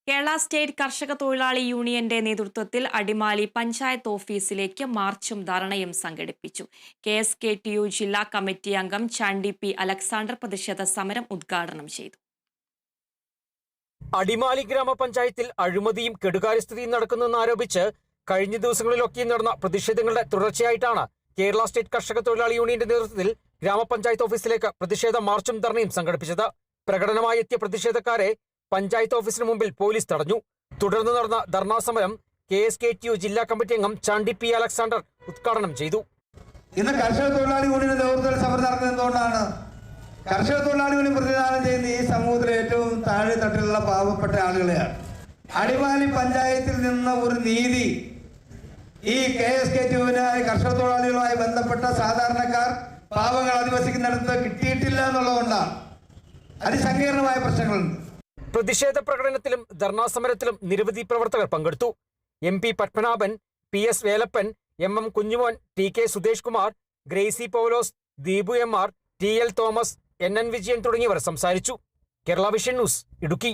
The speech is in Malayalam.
കേരള സ്റ്റേറ്റ് കർഷക തൊഴിലാളി യൂണിയന്റെ നേതൃത്വത്തിൽ അടിമാലി പഞ്ചായത്ത് ഓഫീസിലേക്ക് മാർച്ചും ധർണയും സംഘടിപ്പിച്ചു. KSKTU ജില്ലാ കമ്മിറ്റി അംഗം ചാണ്ടി പി അലക്സാണ്ടർ പ്രതിഷേധ സമരം ഉദ്ഘാടനം ചെയ്തു. അടിമാലി ഗ്രാമപഞ്ചായത്തിൽ അഴിമതിയും കെടുകാര്യസ്ഥിതിയും നടക്കുന്നുവെന്നാരോപിച്ച് കഴിഞ്ഞ ദിവസങ്ങളിലൊക്കെ നടന്ന പ്രതിഷേധങ്ങളുടെ തുടർച്ചയായിട്ടാണ് കേരള സ്റ്റേറ്റ് കർഷക തൊഴിലാളി യൂണിയന്റെ നേതൃത്വത്തിൽ ഗ്രാമപഞ്ചായത്ത് ഓഫീസിലേക്ക് പ്രതിഷേധ മാർച്ചും ധർണയും സംഘടിപ്പിച്ചത്. പ്രകടനമായി എത്തിയ പ്രതിഷേധക്കാരെ പഞ്ചായത്ത് ഓഫീസിന് മുമ്പിൽ പോലീസ് തടഞ്ഞു. തുടർന്ന് നടന്ന ധർണാ സമരം KSKTU ജില്ലാ കമ്മിറ്റി അംഗം ചാണ്ടി പി അലക്സാണ്ടർ ഉദ്ഘാടനം ചെയ്തു. ഇന്ന് കർഷക തൊഴിലാളി യൂണിയന്റെ നേതൃത്വത്തിൽ സമരം നടക്കുന്നത് എന്തുകൊണ്ടാണ്? കർഷക തൊഴിലാളി യൂണിയൻ പ്രതിനിധാനം ചെയ്യുന്ന ഈ സമൂഹത്തിലെ ഏറ്റവും താഴെ തട്ടിലുള്ള പാവപ്പെട്ട ആളുകളെയാണ്. അടിമാലി പഞ്ചായത്തിൽ നിന്ന് ഒരു നീതി ഈ KSKTUവിനായി കർഷക തൊഴിലാളികളുമായി ബന്ധപ്പെട്ട സാധാരണക്കാർ പാവങ്ങൾ അധിവസിക്കുന്നിടത്ത് കിട്ടിയിട്ടില്ല എന്നുള്ളതുകൊണ്ടാണ്. അതിസങ്കീർണമായ പ്രശ്നങ്ങളുണ്ട്. പ്രതിഷേധ പ്രകടനത്തിലും ധർണാ സമരത്തിലും നിരവധി പ്രവർത്തകർ പങ്കെടുത്തു. MP Padmanabhan, PS Velappan, MM Kunjumon, TK Sudesh Kumar, Gracy Paulose, Deepu MR, TL Thomas, NN Vijayan തുടങ്ങിയവർ സംസാരിച്ചു. Kerala vision news, Idukki.